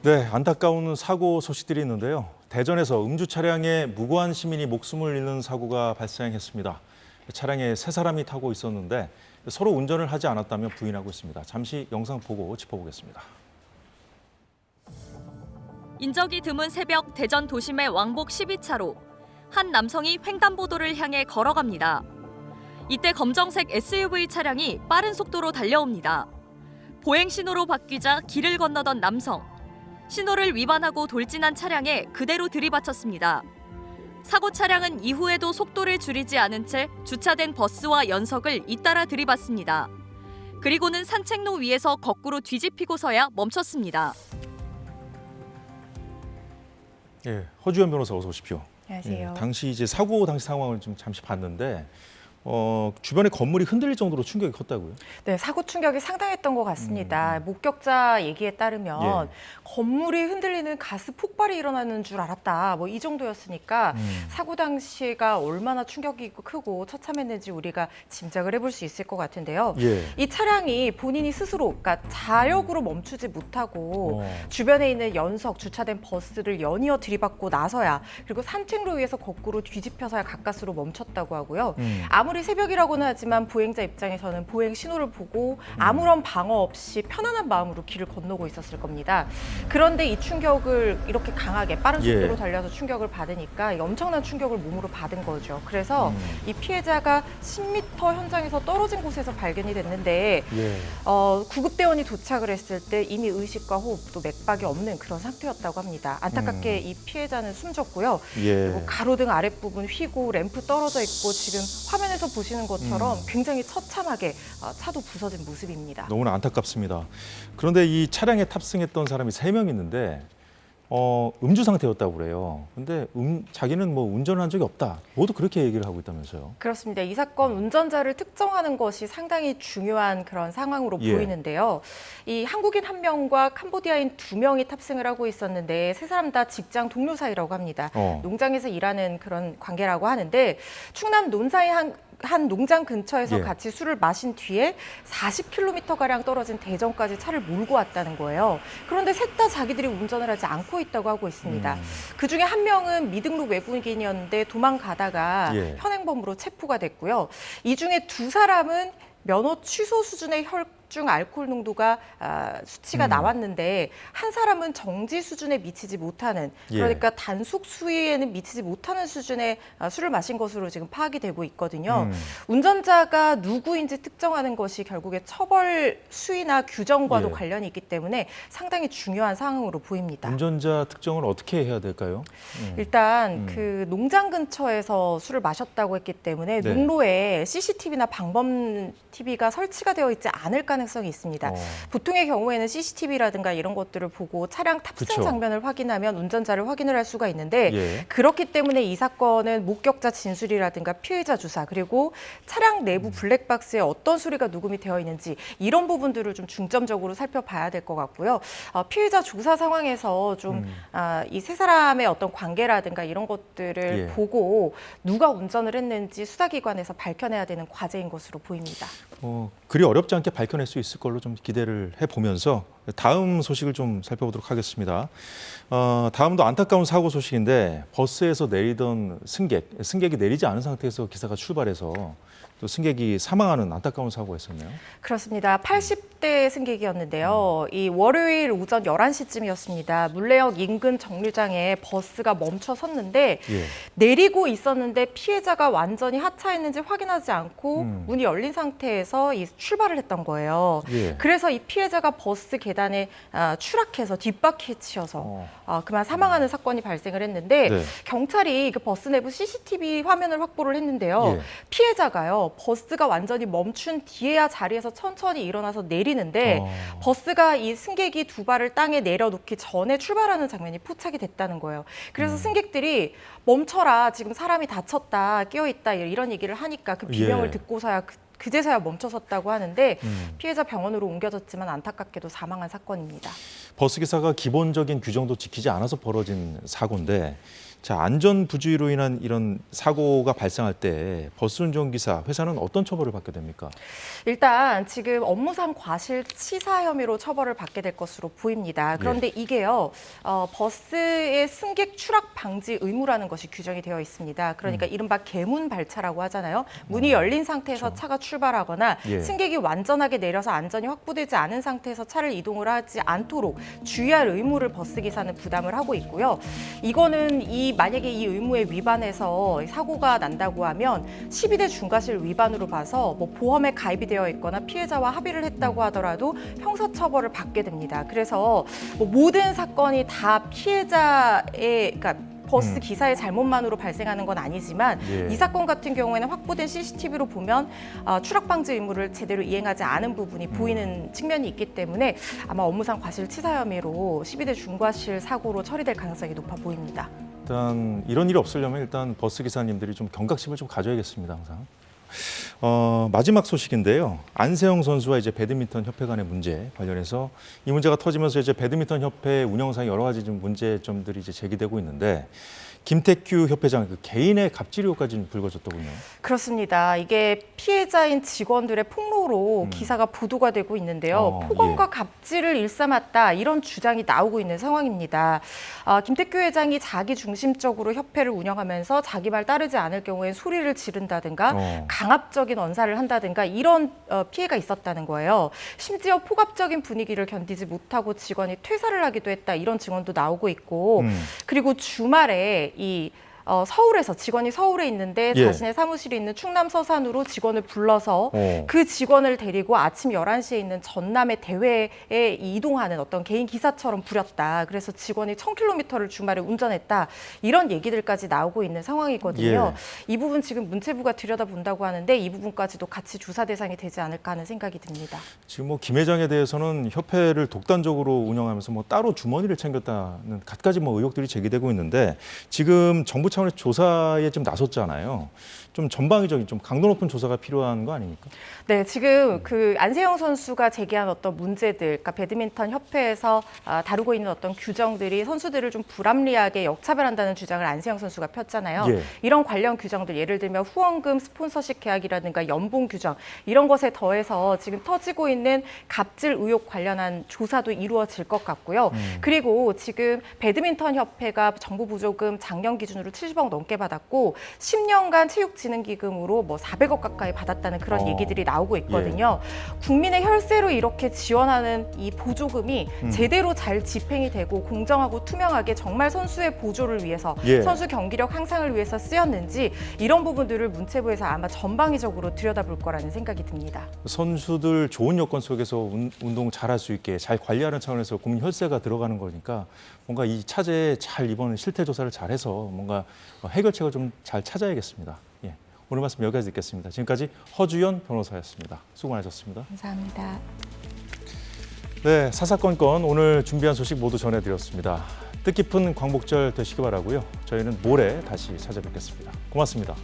네, 안타까운 사고 소식들이 있는데요. 대전에서 음주 차량에 무고한 시민이 목숨을 잃는 사고가 발생했습니다. 차량에 세 사람이 타고 있었는데 서로 운전을 하지 않았다며 부인하고 있습니다. 잠시 영상 보고 짚어보겠습니다. 인적이 드문 새벽 대전 도심의 왕복 12차로 한 남성이 횡단보도를 향해 걸어갑니다. 이때 검정색 SUV 차량이 빠른 속도로 달려옵니다. 보행 신호로 바뀌자 길을 건너던 남성. 신호를 위반하고 돌진한 차량에 그대로 들이받쳤습니다. 사고 차량은 이후에도 속도를 줄이지 않은 채 주차된 버스와 연석을 잇따라 들이받습니다. 그리고는 산책로 위에서 거꾸로 뒤집히고서야 멈췄습니다. 예, 허주연 변호사 어서 오십시오. 안녕하세요. 예, 당시 이제 사고 당시 상황을 좀 잠시 봤는데 주변의 건물이 흔들릴 정도로 충격이 컸다고요? 네, 사고 충격이 상당했던 것 같습니다. 목격자 얘기에 따르면 건물이 흔들리는 가스 폭발이 일어나는 줄 알았다. 뭐 이 정도였으니까 사고 당시가 얼마나 충격이 크고 처참했는지 우리가 짐작을 해볼 수 있을 것 같은데요. 예. 이 차량이 본인이 스스로, 그러니까 자력으로 멈추지 못하고 주변에 있는 연석, 주차된 버스를 연이어 들이받고 나서야, 그리고 산책로 위에서 거꾸로 뒤집혀서야 가까스로 멈췄다고 하고요. 아무리 새벽이라고는 하지만 보행자 입장에서는 보행 신호를 보고 아무런 방어 없이 편안한 마음으로 길을 건너고 있었을 겁니다. 그런데 이 충격을 이렇게 강하게 빠른 속도로 달려서 충격을 받으니까 엄청난 충격을 몸으로 받은 거죠. 그래서 이 피해자가 10m 현장에서 떨어진 곳에서 발견이 됐는데 구급대원이 도착을 했을 때 이미 의식과 호흡 또 맥박이 없는 그런 상태였다고 합니다. 안타깝게 이 피해자는 숨졌고요. 그리고 가로등 아랫부분 휘고 램프 떨어져 있고 지금 화면에서 보시는 것처럼 굉장히 처참하게 차도 부서진 모습입니다. 너무나 안타깝습니다. 그런데 이 차량에 탑승했던 사람이 3명 있는데 음주 상태였다고 그래요. 근데 자기는 뭐 운전을 한 적이 없다. 모두 그렇게 얘기를 하고 있다면서요. 그렇습니다. 이 사건 운전자를 특정하는 것이 상당히 중요한 그런 상황으로 보이는데요. 이 한국인 1명과 캄보디아인 2명이 탑승을 하고 있었는데 세 사람 다 직장 동료 사이라고 합니다. 농장에서 일하는 그런 관계라고 하는데 충남 논사의 한 농장 근처에서 같이 술을 마신 뒤에 40km가량 떨어진 대전까지 차를 몰고 왔다는 거예요. 그런데 셋 다 자기들이 운전을 하지 않고 있다고 하고 있습니다. 그중에 1명은 미등록 외국인이었는데 도망가다가 현행범으로 체포가 됐고요. 이 중에 2사람은 면허 취소 수준의 혈중 알코올 농도가 수치가 나왔는데 한 사람은 정지 수준에 미치지 못하는, 그러니까 단속 수위에는 미치지 못하는 수준의 술을 마신 것으로 지금 파악이 되고 있거든요. 운전자가 누구인지 특정하는 것이 결국에 처벌 수위나 규정과도 관련이 있기 때문에 상당히 중요한 상황으로 보입니다. 운전자 특정을 어떻게 해야 될까요? 일단 그 농장 근처에서 술을 마셨다고 했기 때문에 농로에 CCTV나 방범 TV가 설치가 되어 있지 않을 가능성이 있습니다. 보통의 경우에는 CCTV라든가 이런 것들을 보고 차량 탑승 장면을 확인하면 운전자를 확인을 할 수가 있는데 그렇기 때문에 이 사건은 목격자 진술이라든가 피의자 주사, 그리고 차량 내부 블랙박스에 어떤 소리가 녹음이 되어 있는지 이런 부분들을 좀 중점적으로 살펴봐야 될 것 같고요. 피의자 조사 상황에서 좀 이 세 사람의 어떤 관계라든가 이런 것들을 보고 누가 운전을 했는지 수사기관에서 밝혀내야 되는 과제인 것으로 보입니다. 그리 어렵지 않게 밝혀낼 수 있을 걸로 좀 기대를 해보면서 다음 소식을 좀 살펴보도록 하겠습니다. 다음도 안타까운 사고 소식인데 버스에서 내리던 승객이 내리지 않은 상태에서 기사가 출발해서 또 승객이 사망하는 안타까운 사고가 있었네요. 그렇습니다. 80대 승객이었는데요. 이 월요일 오전 11시쯤이었습니다. 물레역 인근 정류장에 버스가 멈춰 섰는데 내리고 있었는데 피해자가 완전히 하차했는지 확인하지 않고 문이 열린 상태에서 출발을 했던 거예요. 그래서 이 피해자가 버스 계단에 추락해서 뒷바퀴에 치여서 그만 사망하는 사건이 발생을 했는데 경찰이 그 버스 내부 CCTV 화면을 확보를 했는데요. 피해자가요. 버스가 완전히 멈춘 뒤에야 자리에서 천천히 일어나서 내리는데 버스가 이 승객이 두 발을 땅에 내려놓기 전에 출발하는 장면이 포착이 됐다는 거예요. 그래서 승객들이 멈춰라, 지금 사람이 다쳤다, 끼어있다 이런 얘기를 하니까 그 비명을 듣고서야 그제서야 멈춰섰다고 하는데 피해자 병원으로 옮겨졌지만 안타깝게도 사망한 사건입니다. 버스기사가 기본적인 규정도 지키지 않아서 벌어진 사고인데 자, 안전 부주의로 인한 이런 사고가 발생할 때 버스 운전기사 회사는 어떤 처벌을 받게 됩니까? 일단 지금 업무상 과실치사 혐의로 처벌을 받게 될 것으로 보입니다. 그런데 이게요, 버스의 승객 추락 방지 의무라는 것이 규정이 되어 있습니다. 그러니까 이른바 개문 발차라고 하잖아요. 문이 열린 상태에서 그렇죠. 차가 출발하거나 예. 승객이 완전하게 내려서 안전이 확보되지 않은 상태에서 차를 이동을 하지 않도록 주의할 의무를 버스 기사는 부담을 하고 있고요. 이거는 만약에 이 의무에 위반해서 사고가 난다고 하면 12대 중과실 위반으로 봐서 뭐 보험에 가입이 되어 있거나 피해자와 합의를 했다고 하더라도 형사처벌을 받게 됩니다. 그래서 뭐 모든 사건이 다 피해자의, 그러니까 버스 기사의 잘못만으로 발생하는 건 아니지만 예. 이 사건 같은 경우에는 확보된 CCTV로 보면 추락 방지 의무를 제대로 이행하지 않은 부분이 보이는 측면이 있기 때문에 아마 업무상 과실치사 혐의로 12대 중과실 사고로 처리될 가능성이 높아 보입니다. 일단 이런 일이 없으려면 일단 버스 기사님들이 좀 경각심을 좀 가져야겠습니다, 항상. 마지막 소식인데요. 안세영 선수와 이제 배드민턴 협회 간의 문제 관련해서 이 문제가 터지면서 이제 배드민턴 협회 운영상의 여러 가지 좀 문제점들이 이제 제기되고 있는데 김태규 협회장 그 개인의 갑질 의혹까지 불거졌더군요. 그렇습니다. 이게 피해자인 직원들의 폭로로 기사가 보도가 되고 있는데요. 폭언과 갑질을 일삼았다 이런 주장이 나오고 있는 상황입니다. 김태규 회장이 자기 중심적으로 협회를 운영하면서 자기 말 따르지 않을 경우에 소리를 지른다든가 강압적인 언사를 한다든가 이런 피해가 있었다는 거예요. 심지어 폭압적인 분위기를 견디지 못하고 직원이 퇴사를 하기도 했다 이런 증언도 나오고 있고 그리고 주말에 서울에서 직원이 서울에 있는데 자신의 사무실이 있는 충남 서산으로 직원을 불러서 그 직원을 데리고 아침 11시에 있는 전남의 대회에 이동하는 어떤 개인 기사처럼 부렸다. 그래서 직원이 1000km를 주말에 운전했다. 이런 얘기들까지 나오고 있는 상황이거든요. 이 부분 지금 문체부가 들여다본다고 하는데 이 부분까지도 같이 조사 대상이 되지 않을까 하는 생각이 듭니다. 지금 뭐 김 회장에 대해서는 협회를 독단적으로 운영하면서 뭐 따로 주머니를 챙겼다는 갖가지 뭐 의혹들이 제기되고 있는데 지금 정부 차원의 조사에 좀 나섰잖아요. 좀 전방위적인 좀 강도 높은 조사가 필요한 거 아닙니까? 네, 지금 그 안세영 선수가 제기한 어떤 문제들, 그러니까 배드민턴 협회에서 다루고 있는 어떤 규정들이 선수들을 좀 불합리하게 역차별한다는 주장을 안세영 선수가 폈잖아요. 이런 관련 규정들, 예를 들면 후원금, 스폰서십 계약이라든가 연봉 규정 이런 것에 더해서 지금 터지고 있는 갑질 의혹 관련한 조사도 이루어질 것 같고요. 그리고 지금 배드민턴 협회가 정부 보조금 작년 기준으로 70억 넘게 받았고 10년간 체육진흥기금으로 뭐 400억 가까이 받았다는 그런 얘기들이 나오고 있거든요. 국민의 혈세로 이렇게 지원하는 이 보조금이 제대로 잘 집행이 되고 공정하고 투명하게 정말 선수의 보조를 위해서 선수 경기력 향상을 위해서 쓰였는지 이런 부분들을 문체부에서 아마 전방위적으로 들여다볼 거라는 생각이 듭니다. 선수들 좋은 여건 속에서 운동 잘할 수 있게 잘 관리하는 차원에서 국민 혈세가 들어가는 거니까 뭔가 이 차제에 잘 이번 실태 조사를 잘해서 뭔가 해결책을 좀 잘 찾아야겠습니다. 오늘 말씀 여기까지 듣겠습니다. 지금까지 허주연 변호사였습니다. 수고 많으셨습니다. 감사합니다. 네, 사사건건 오늘 준비한 소식 모두 전해드렸습니다. 뜻깊은 광복절 되시기 바라고요. 저희는 모레 다시 찾아뵙겠습니다. 고맙습니다.